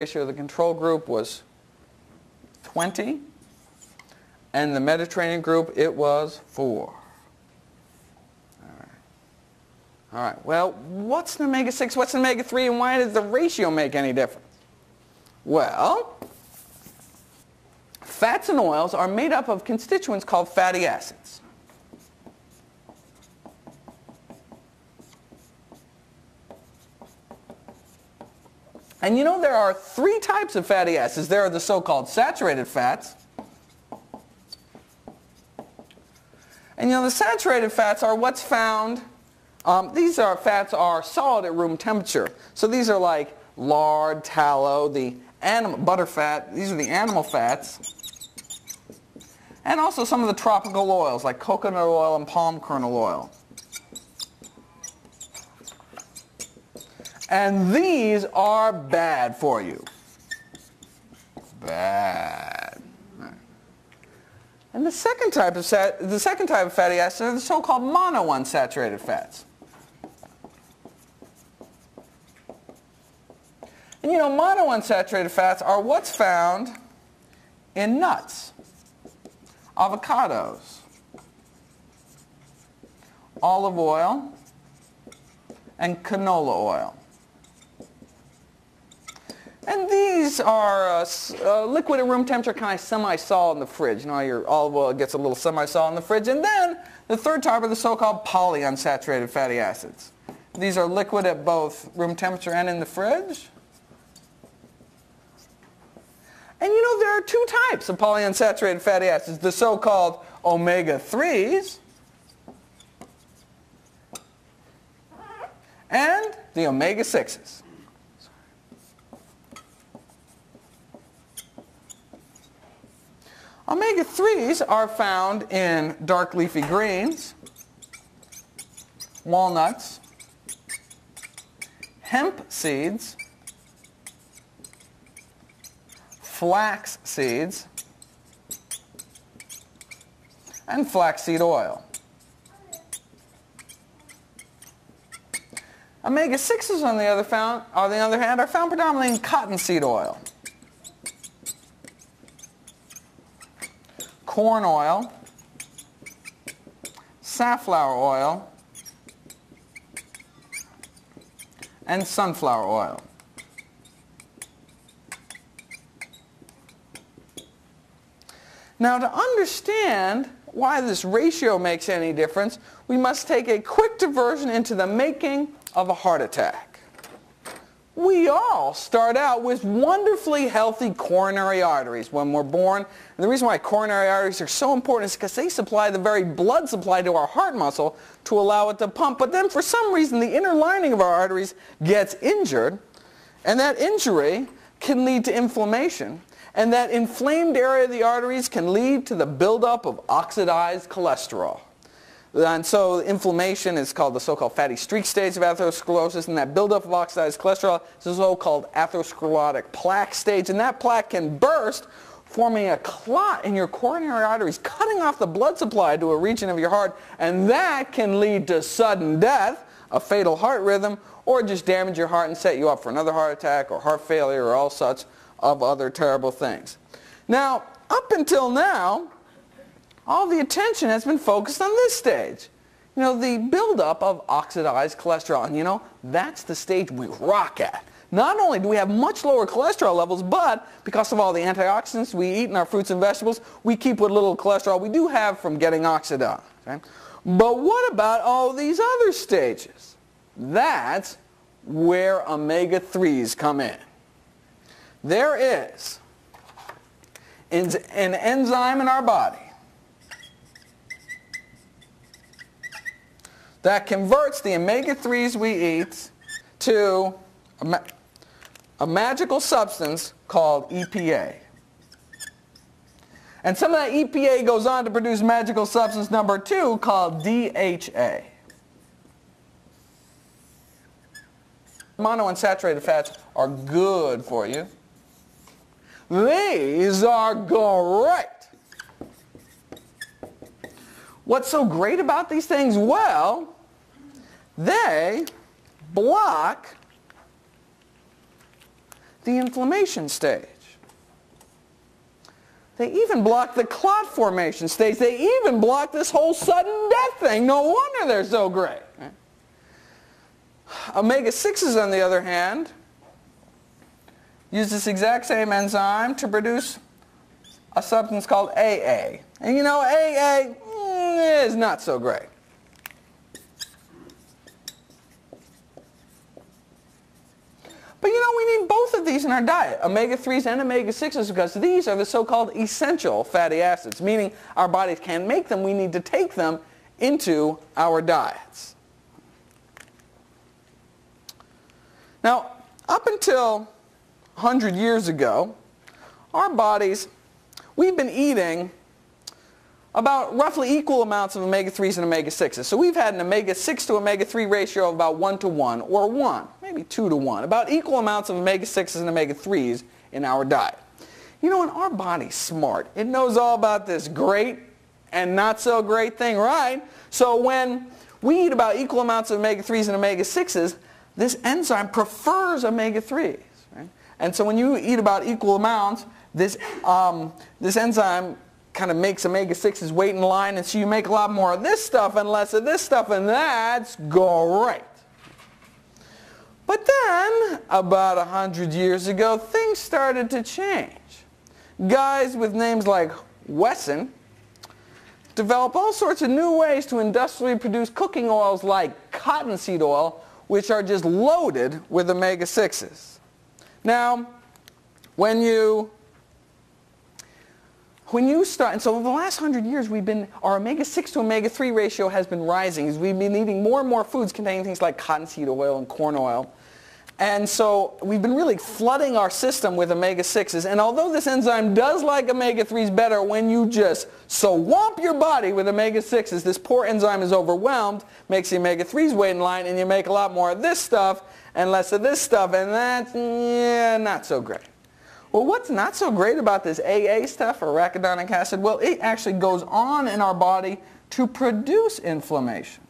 ratio of the control group was 20, and the Mediterranean group, it was 4. All right, well, what's an omega-6, what's an omega-3, and why does the ratio make any difference? Well, fats and oils are made up of constituents called fatty acids. And you know there are 3 types of fatty acids. There are the so-called saturated fats. And you know the saturated fats are what's found, fats are solid at room temperature. So these are like lard, tallow, the butter fat, these are the animal fats. And also some of the tropical oils like coconut oil and palm kernel oil. And these are bad for you. Bad. And the second type of fatty acids are the so-called monounsaturated fats. And you know, monounsaturated fats are what's found in nuts, avocados, olive oil, and canola oil. And these are liquid at room temperature, kind of semi-solid in the fridge. You know, your olive oil gets a little semi-solid in the fridge. And then the third type are the so-called polyunsaturated fatty acids. These are liquid at both room temperature and in the fridge. And you know, there are 2 types of polyunsaturated fatty acids, the so-called omega-3s and the omega-6s. Omega-3s are found in dark leafy greens, walnuts, hemp seeds, flax seeds, and flaxseed oil. Omega-6s, on the other hand, are found predominantly in cottonseed oil, corn oil, safflower oil, and sunflower oil. Now, to understand why this ratio makes any difference, we must take a quick diversion into the making of a heart attack. We all start out with wonderfully healthy coronary arteries when we're born. And the reason why coronary arteries are so important is because they supply the very blood supply to our heart muscle to allow it to pump. But then for some reason the inner lining of our arteries gets injured, and that injury can lead to inflammation. And that inflamed area of the arteries can lead to the buildup of oxidized cholesterol. And so inflammation is called the so-called fatty streak stage of atherosclerosis, and that buildup of oxidized cholesterol is the so-called atherosclerotic plaque stage, and that plaque can burst, forming a clot in your coronary arteries, cutting off the blood supply to a region of your heart, and that can lead to sudden death, a fatal heart rhythm, or just damage your heart and set you up for another heart attack or heart failure or all such of other terrible things. Now, up until now, all the attention has been focused on this stage. You know, the buildup of oxidized cholesterol. And you know, that's the stage we rock at. Not only do we have much lower cholesterol levels, but because of all the antioxidants we eat in our fruits and vegetables, we keep what little cholesterol we do have from getting oxidized. Okay? But what about all these other stages? That's where omega-3s come in. There is an enzyme in our body that converts the omega-3s we eat to a magical substance called EPA. And some of that EPA goes on to produce magical substance number 2 called DHA. Monounsaturated fats are good for you. These are great. What's so great about these things? Well, they block the inflammation stage. They even block the clot formation stage. They even block this whole sudden death thing. No wonder they're so great. Omega-6s, on the other hand, use this exact same enzyme to produce a substance called AA. And you know, AA is not so great. But you know, we need both of these in our diet, omega-3s and omega-6s, because these are the so-called essential fatty acids, meaning our bodies can't make them. We need to take them into our diets. Now, up until 100 years ago, our bodies, we've been eating about roughly equal amounts of omega-3s and omega-6s. So we've had an omega-6 to omega-3 ratio of about 1 to 1, or 1, maybe 2 to 1, about equal amounts of omega-6s and omega-3s in our diet. You know, and our body's smart. It knows all about this great and not so great thing, right? So when we eat about equal amounts of omega-3s and omega-6s, this enzyme prefers omega-3s. Right? And so when you eat about equal amounts, this enzyme kind of makes omega-6s wait in line, and so you make a lot more of this stuff and less of this stuff, and that's great. But then, about 100 years ago, things started to change. Guys with names like Wesson developed all sorts of new ways to industrially produce cooking oils like cottonseed oil, which are just loaded with omega-6s. Now, when you start, and so over the last 100 years, our omega-6 to omega-3 ratio has been rising. We've been eating more and more foods containing things like cottonseed oil and corn oil. And so we've been really flooding our system with omega-6s. And although this enzyme does like omega-3s better when you just swamp your body with omega-6s, this poor enzyme is overwhelmed, makes the omega-3s wait in line, and you make a lot more of this stuff and less of this stuff, and that's, not so great. Well, what's not so great about this AA stuff, or arachidonic acid? Well, it actually goes on in our body to produce inflammation.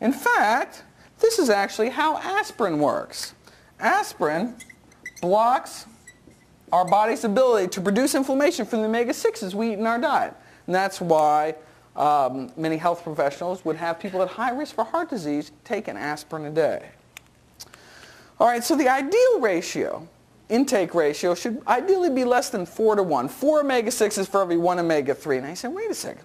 In fact, this is actually how aspirin works. Aspirin blocks our body's ability to produce inflammation from the omega-6s we eat in our diet. And that's why many health professionals would have people at high risk for heart disease take an aspirin a day. All right, so the ideal ratio, intake ratio, should ideally be less than 4 to 1. 4 omega-6s for every 1 omega-3. And I said, wait a second.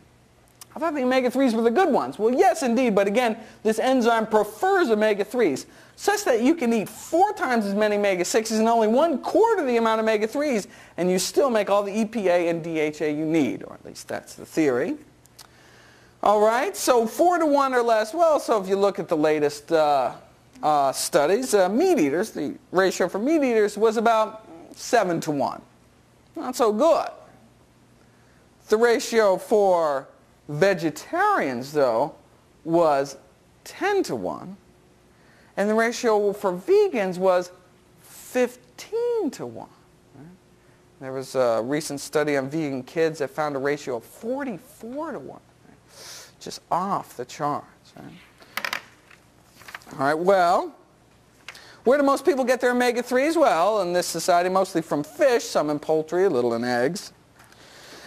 I thought the omega-3s were the good ones. Well, yes, indeed, but again, this enzyme prefers omega-3s, such that you can eat 4 times as many omega-6s and only 1/4 the amount of omega-3s, and you still make all the EPA and DHA you need, or at least that's the theory. All right, so 4 to 1 or less. Well, so if you look at the latest studies, meat eaters, the ratio for meat eaters was about 7 to 1. Not so good. The ratio for vegetarians, though, was 10 to 1. And the ratio for vegans was 15 to 1. There was a recent study on vegan kids that found a ratio of 44 to 1. Just off the charts. All right, well, where do most people get their omega-3s? Well, in this society, mostly from fish, some in poultry, a little in eggs.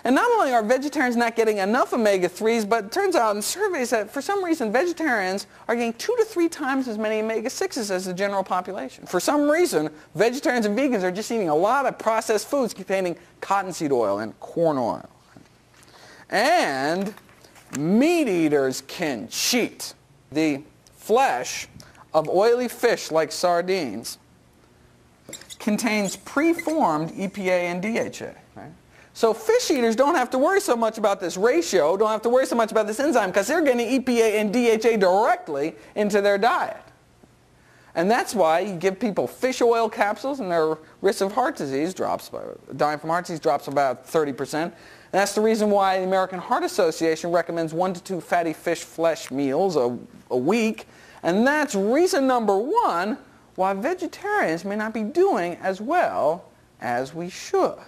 And not only are vegetarians not getting enough omega-3s, but it turns out in surveys that for some reason vegetarians are getting 2 to 3 times as many omega-6s as the general population. For some reason, vegetarians and vegans are just eating a lot of processed foods containing cottonseed oil and corn oil. And meat eaters can cheat. The flesh of oily fish like sardines contains preformed EPA and DHA. Right? So fish eaters don't have to worry so much about this ratio, don't have to worry so much about this enzyme, because they're getting EPA and DHA directly into their diet. And that's why you give people fish oil capsules and their risk of heart disease drops, dying from heart disease drops about 30%. And that's the reason why the American Heart Association recommends 1 to 2 fatty fish flesh meals a week. And that's reason number 1 why vegetarians may not be doing as well as we should.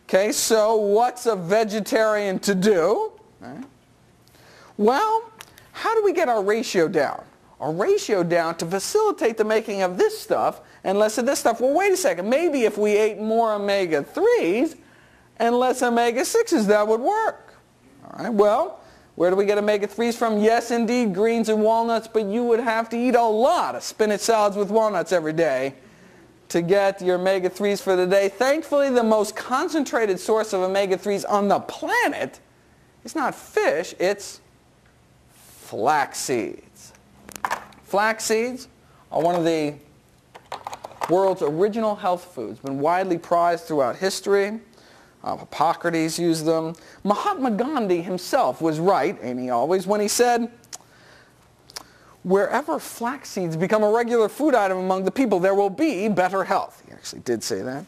Okay, so what's a vegetarian to do? Well, how do we get our ratio down? are ratioed down to facilitate the making of this stuff and less of this stuff. Well, wait a second. Maybe if we ate more omega-3s and less omega-6s, that would work. All right, well, where do we get omega-3s from? Yes, indeed, greens and walnuts, but you would have to eat a lot of spinach salads with walnuts every day to get your omega-3s for the day. Thankfully, the most concentrated source of omega-3s on the planet is not fish, it's flax seeds. Flax seeds are one of the world's original health foods, been widely prized throughout history. Hippocrates used them. Mahatma Gandhi himself was right, ain't he always, when he said, wherever flax seeds become a regular food item among the people, there will be better health. He actually did say that.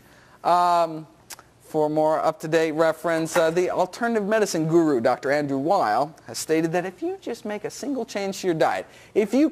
For more up-to-date reference, the alternative medicine guru, Dr. Andrew Weil, has stated that if you just make a single change to your diet, if you